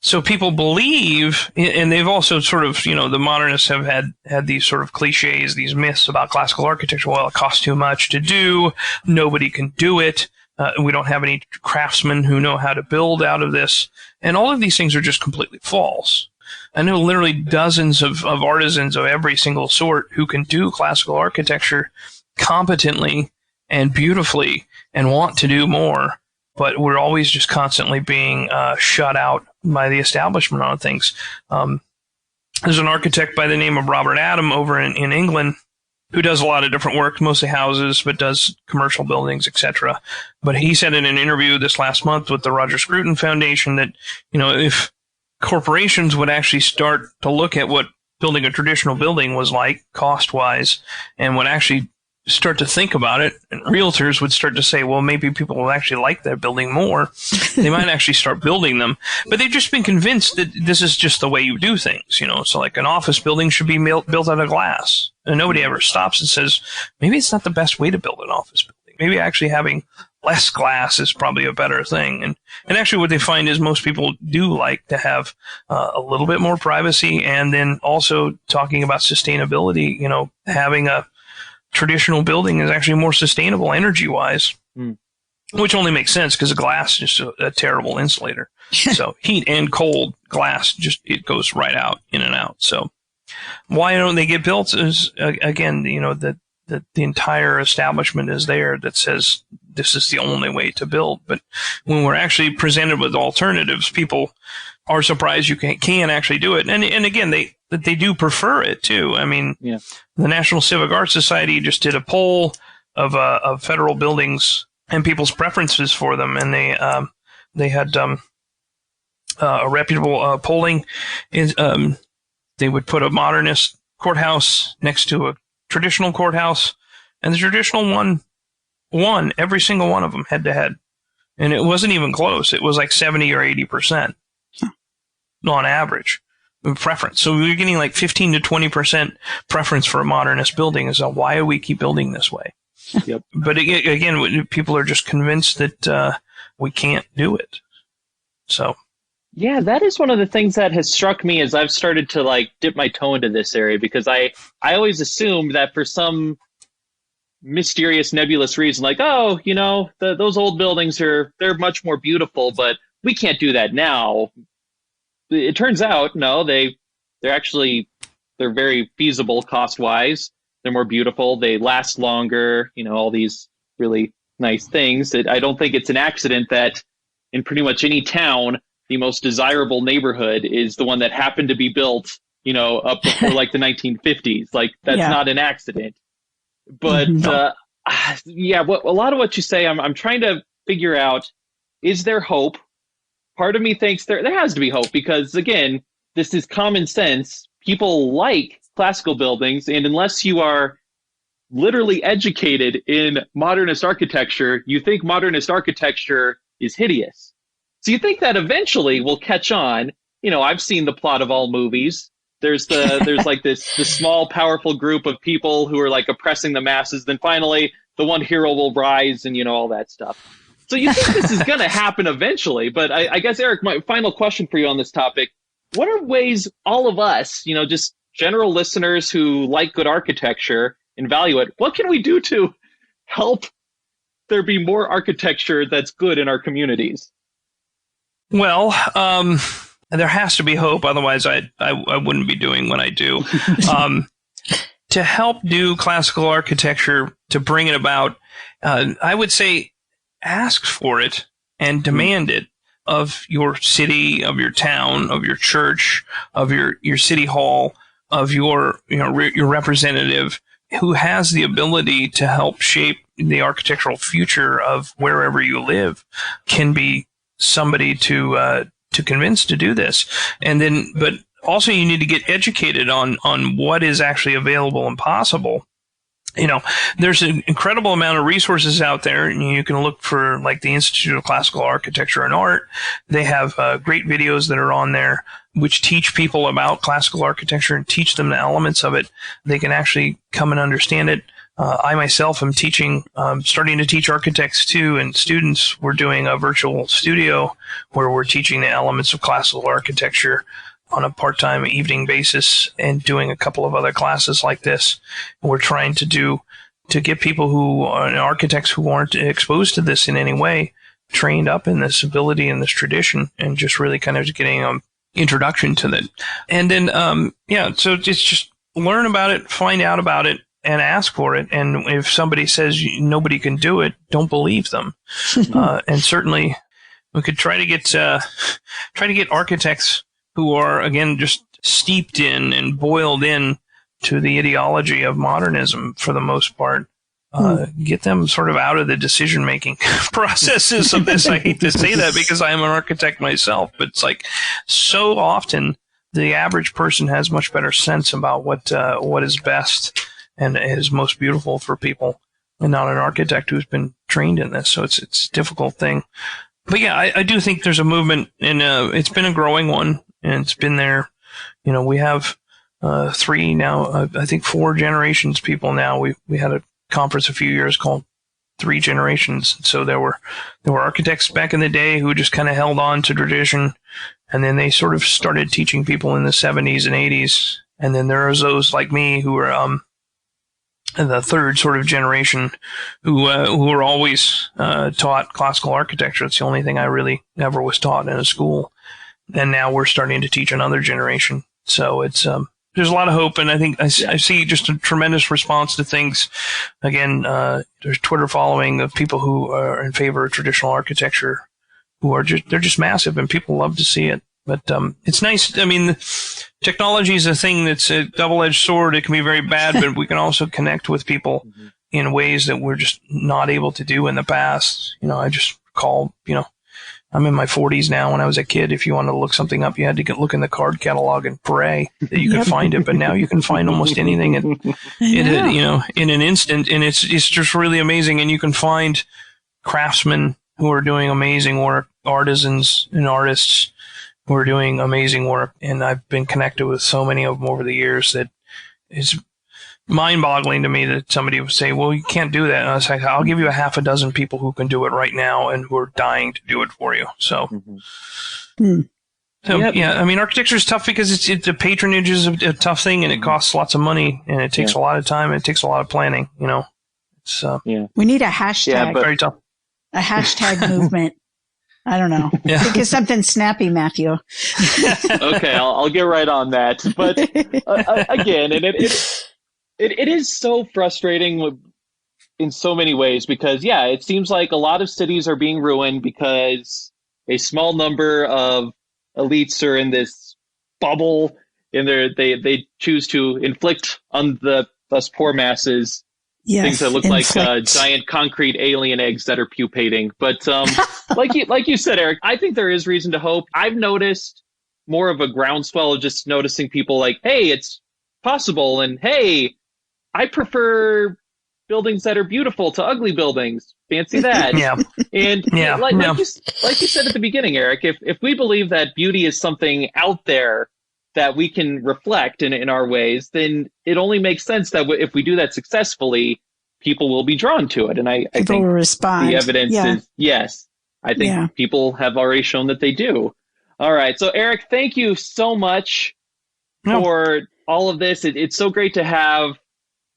So people believe, and they've also sort of, the modernists have had these sort of cliches, these myths about classical architecture. Well, it costs too much to do. Nobody can do it. We don't have any craftsmen who know how to build out of this. And all of these things are just completely false. I know literally dozens of artisans of every single sort who can do classical architecture competently and beautifully and want to do more. But we're always just constantly being shut out by the establishment on things. There's an architect by the name of Robert Adam over in England who does a lot of different work, mostly houses, but does commercial buildings, etc. But he said in an interview this last month with the Roger Scruton Foundation that, if corporations would actually start to look at what building a traditional building was like cost-wise and would actually start to think about it, and realtors would start to say, well, maybe people will actually like that building more. They might actually start building them. But they've just been convinced that this is just the way you do things, So like an office building should be built out of glass. And nobody ever stops and says, maybe it's not the best way to build an office building. Maybe actually having less glass is probably a better thing. And actually what they find is most people do like to have a little bit more privacy, and then also talking about sustainability, having a traditional building is actually more sustainable energy-wise, which only makes sense because glass is just a terrible insulator. So heat and cold glass, it goes right out, in and out. So why don't they get built is, again, the entire establishment is there that says this is the only way to build. But when we're actually presented with alternatives, people are surprised you can actually do it. And again, they do prefer it too. I mean, the National Civic Arts Society just did a poll of federal buildings and people's preferences for them. And they had a reputable polling. They would put a modernist courthouse next to a traditional courthouse, and the traditional one won every single one of them head to head. And it wasn't even close. It was like 70 or 80% on average preference. So we were getting like 15 to 20% preference for a modernist building. So why do we keep building this way? Yep. But again, people are just convinced that we can't do it. So. Yeah, that is one of the things that has struck me as I've started to like dip my toe into this area, because I always assumed that for some mysterious, nebulous reason, like, oh, you know, those old buildings they're much more beautiful, but we can't do that now. It turns out, no, they're very feasible cost-wise. They're more beautiful. They last longer, you know, all these really nice things. That I don't think it's an accident that in pretty much any town, the most desirable neighborhood is the one that happened to be built, you know, up before like the 1950s. Like, that's not an accident. But yeah, a lot of what you say, I'm trying to figure out, is there hope? Part of me thinks there has to be hope, because again, this is common sense. People like classical buildings, and unless you are literally educated in modernist architecture, you think modernist architecture is hideous. So you think that eventually will catch on. You know, I've seen the plot of all movies. There's like this small, powerful group of people who are like oppressing the masses. Then finally, the one hero will rise, and you know, all that stuff. So you think this is going to happen eventually. But I guess, Eric, my final question for you on this topic: what are ways all of us, you know, just general listeners who like good architecture and value it, what can we do to help there be more architecture that's good in our communities? Well, there has to be hope. Otherwise, I wouldn't be doing what I do. To help do classical architecture, to bring it about, I would say ask for it and demand it of your city, of your town, of your church, of your city hall, of your representative who has the ability to help shape the architectural future of wherever you live, can be somebody to convince to do this. And then, but also you need to get educated on what is actually available and possible. You know, there's an incredible amount of resources out there, and you can look for like the Institute of Classical Architecture and Art. They have great videos that are on there which teach people about classical architecture and teach them the elements of it. They can actually come and understand it. I myself am starting to teach architects too, and students. We're doing a virtual studio where we're teaching the elements of classical architecture on a part-time evening basis, and doing a couple of other classes like this. We're trying to get people who are architects who aren't exposed to this in any way, trained up in this ability and this tradition, and just really kind of getting an introduction to that. And then, so it's just learn about it, find out about it, and ask for it. And if somebody says nobody can do it, don't believe them. And certainly we could try to get architects who are, again, just steeped in and boiled in to the ideology of modernism for the most part. Get them sort of out of the decision-making processes of this. I hate to say that because I am an architect myself, but it's like so often the average person has much better sense about what is best and is most beautiful for people, and not an architect who's been trained in this. So it's a difficult thing. But yeah, I do think there's a movement, and it's been a growing one, and it's been there. You know, we have 3 now, I think 4 generations people now. We had a conference a few years called 3 Generations. So there were architects back in the day who just kind of held on to tradition, and then they sort of started teaching people in the 70s and 80s. And then there was those like me who were the 3rd sort of generation who were always taught classical architecture. It's the only thing I really ever was taught in a school. And now we're starting to teach another generation. So it's there's a lot of hope, and I think I see just a tremendous response to things. Again, there's Twitter following of people who are in favor of traditional architecture, who are they're just massive, and people love to see it. But it's nice. I mean, technology is a thing that's a double-edged sword. It can be very bad, but we can also connect with people in ways that we're just not able to do in the past. I just recall, I'm in my 40s now. When I was a kid, if you wanted to look something up, you had to look in the card catalog and pray that you could find it. But now you can find almost anything in an instant, and it's just really amazing. And you can find craftsmen who are doing amazing work, artisans and artists who are doing amazing work. And I've been connected with so many of them over the years that it's mind-boggling to me that somebody would say, well, you can't do that. And I was like, I'll give you a half a dozen people who can do it right now and who are dying to do it for you. So, yeah, I mean, architecture is tough because the patronage is a tough thing, and it costs lots of money, and it takes a lot of time, and it takes a lot of planning, It's, we need a hashtag. Very tough. A hashtag movement. I don't know. Yeah. Think of something snappy, Matthew. Okay, I'll get right on that. But again, and it is so frustrating in so many ways because, it seems like a lot of cities are being ruined because a small number of elites are in this bubble, and they choose to inflict on us poor masses things that look like giant concrete alien eggs that are pupating. But like you said, Eric, I think there is reason to hope. I've noticed more of a groundswell of just noticing people like, hey, it's possible, and hey, I prefer buildings that are beautiful to ugly buildings. Fancy that. Like you said at the beginning, Eric, if we believe that beauty is something out there that we can reflect in our ways, then it only makes sense that if we do that successfully, people will be drawn to it. And I think will respond. The evidence is yes. I think people have already shown that they do. All right. So, Eric, thank you so much for all of this. It's so great to have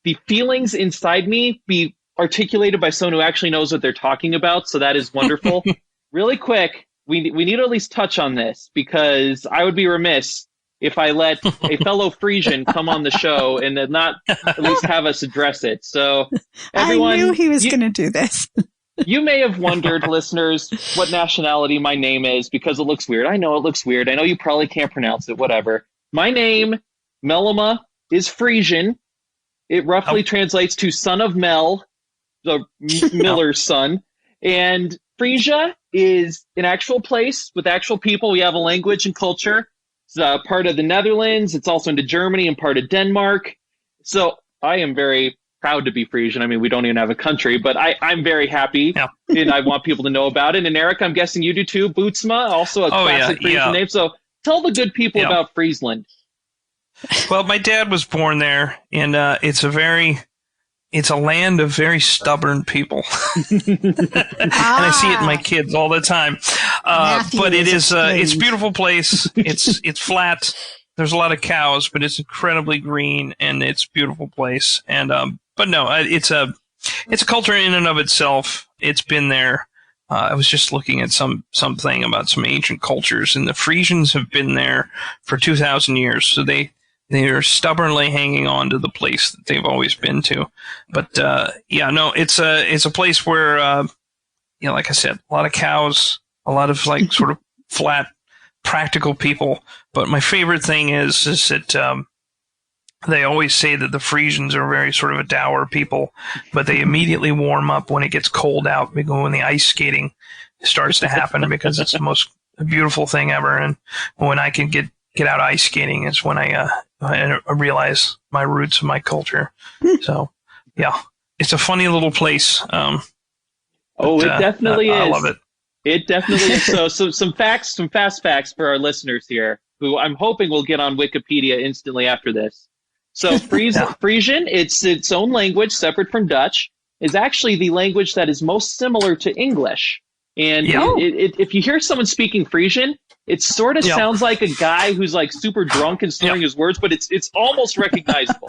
the feelings inside me be articulated by someone who actually knows what they're talking about. So that is wonderful. Really quick, we need to at least touch on this because I would be remiss if I let a fellow Friesian come on the show and then not at least have us address it. So everyone, I knew he was going to do this. You may have wondered, listeners, what nationality my name is because it looks weird. I know it looks weird. I know you probably can't pronounce it, whatever. My name, Melema, is Friesian. It roughly translates to son of Mel, the Miller's son. And Frisia is an actual place with actual people. We have a language and culture. It's part of the Netherlands. It's also into Germany and part of Denmark. So I am very proud to be Friesian. I mean, we don't even have a country, but I'm very happy, and I want people to know about it. And Eric, I'm guessing you do too. Bootsma, also a classic Friesian name. So tell the good people about Friesland. Well, my dad was born there, and it's a land of very stubborn people. And I see it in my kids all the time. But it's a beautiful place. It's flat. There's a lot of cows, but it's incredibly green, and it's a beautiful place. And but no, it's a culture in and of itself. It's been there. I was just looking at something about some ancient cultures, and the Friesians have been there for 2,000 years. So they are stubbornly hanging on to the place that they've always been to. But it's a place where like I said, a lot of cows, a lot of sort of flat, practical people. But my favorite thing is that they always say that the Friesians are very sort of a dour people, but they immediately warm up when it gets cold out, when the ice skating starts to happen, because it's the most beautiful thing ever. And when I can get out ice skating is when I realize my roots and my culture. So, it's a funny little place. It definitely is. I love it. It definitely is. So some fast facts for our listeners here, who I'm hoping will get on Wikipedia instantly after this. So Friesian, it's its own language, separate from Dutch, is actually the language that is most similar to English. And if you hear someone speaking Friesian, it sort of sounds like a guy who's super drunk and slurring his words, but it's almost recognizable.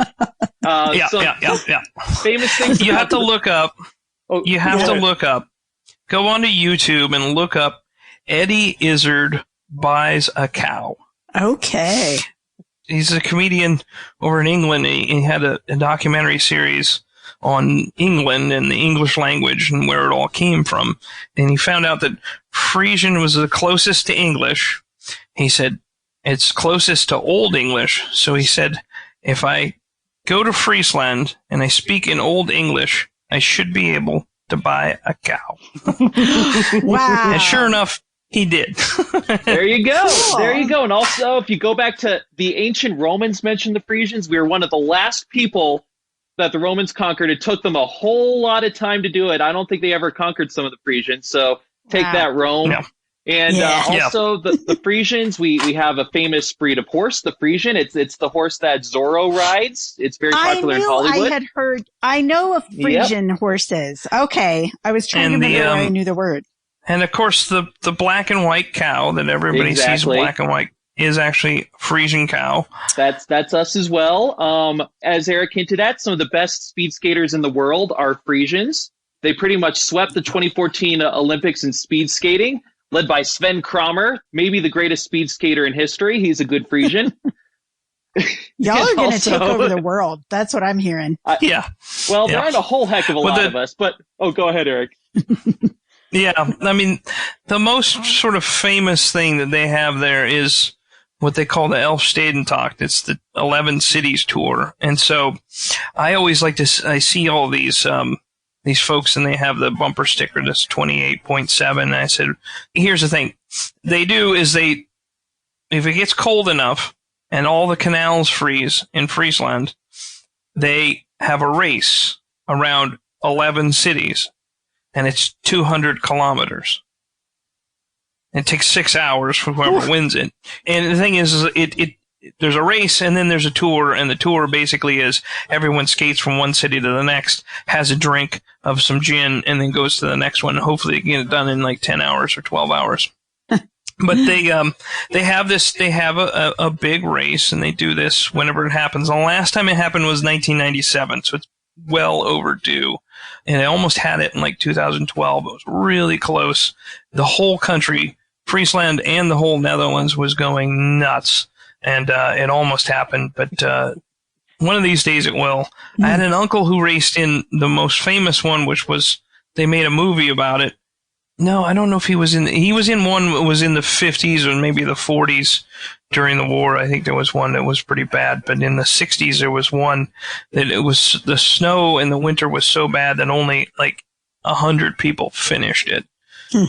Famous things. You have to look up. You have to look up. Go onto YouTube and look up Eddie Izzard buys a cow. Okay. He's a comedian over in England. He had a documentary series on England and the English language and where it all came from. And he found out that Friesian was the closest to English. He said it's closest to Old English. So he said, if I go to Friesland and I speak in Old English, I should be able to buy a cow. Wow. And sure enough, he did. There you go. Cool. There you go. And also, if you go back to the ancient Romans mentioned the Friesians, we were one of the last people that the Romans conquered. It took them a whole lot of time to do it. I don't think they ever conquered some of the Friesians. So take that, Rome. No. And also the Friesians, we have a famous breed of horse, the Friesian. It's the horse that Zorro rides. It's very popular in Hollywood. I know of Friesian horses. Okay. I was trying to remember where I knew the word. And of course, the black and white cow that everybody sees black and white is actually Friesian cow. That's us as well. As Eric hinted at, some of the best speed skaters in the world are Friesians. They pretty much swept the 2014 Olympics in speed skating, led by Sven Kramer, maybe the greatest speed skater in history. He's a good Friesian. Y'all are going to take over the world. That's what I'm hearing. Well, there aren't a whole heck of a lot of us, but go ahead, Eric. Yeah, I mean, the most sort of famous thing that they have there is what they call the Elfstedentocht. It's the 11 cities tour. And so I always like to, I see all these folks and they have the bumper sticker that's 28.7. And I said, here's the thing. They do is if it gets cold enough and all the canals freeze in Friesland, they have a race around 11 cities. And it's 200 kilometers. It takes 6 hours for whoever wins it. And the thing is there's a race and then there's a tour, and the tour basically is everyone skates from one city to the next, has a drink of some gin, and then goes to the next one. Hopefully they can get it done in like 10 hours or 12 hours. But they have a big race, and they do this whenever it happens. The last time it happened was 1997, so it's well overdue. And I almost had it in like 2012. It was really close. The whole country, Friesland and the whole Netherlands, was going nuts. And it almost happened. But one of these days it will. I had an uncle who raced in the most famous one, which was, they made a movie about it. No, I don't know if he was in one that was in the 50s or maybe the 40s during the war. I think there was one that was pretty bad. But in the 60s, there was one that it was, the snow in the winter was so bad that only like 100 people finished it.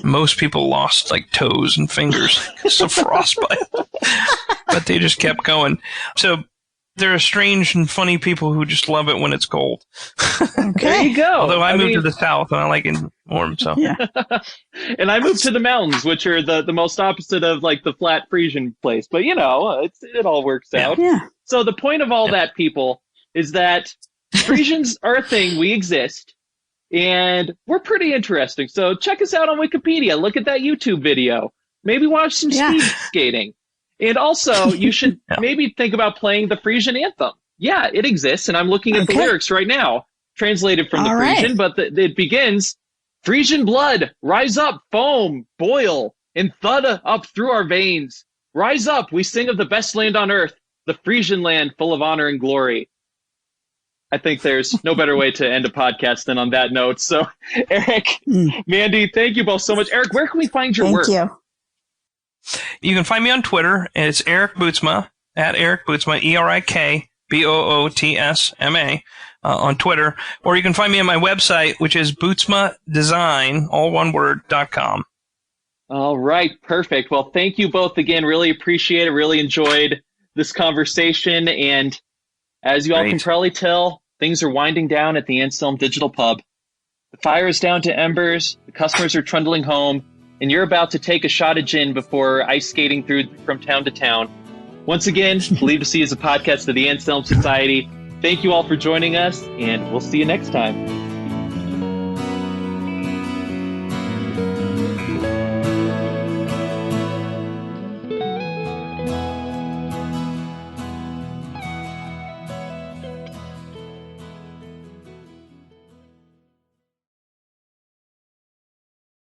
Most people lost like toes and fingers because of frostbite. But they just kept going. So there are strange and funny people who just love it when it's cold. Okay. There you go. Although I moved to the south and I like it warm, so. Yeah. And I moved to the mountains, which are the most opposite of like the flat Friesian place. But it all works out. Yeah. So the point of all that, people, is that Friesians are a thing. We exist. And we're pretty interesting. So check us out on Wikipedia. Look at that YouTube video. Maybe watch some speed skating. And also, you should maybe think about playing the Friesian Anthem. Yeah, it exists, and I'm looking at the lyrics right now, translated from the Friesian, but it begins, Friesian blood, rise up, foam, boil, and thud up through our veins. Rise up, we sing of the best land on earth, the Friesian land full of honor and glory. I think there's no better way to end a podcast than on that note. So, Eric, Mandy, thank you both so much. Eric, where can we find your work? Thank you. You can find me on Twitter, and it's Erik Bootsma, at Erik Bootsma, ErikBootsma, on Twitter. Or you can find me on my website, which is bootsmadesign, all one word, .com. All right, perfect. Well, thank you both again. Really appreciate it. Really enjoyed this conversation. And as you all can probably tell, things are winding down at the Anselm Digital Pub. The fire is down to embers. The customers are trundling home. And you're about to take a shot of gin before ice skating through from town to town. Once again, Believe to See is a podcast of the Anselm Society. Thank you all for joining us, and we'll see you next time.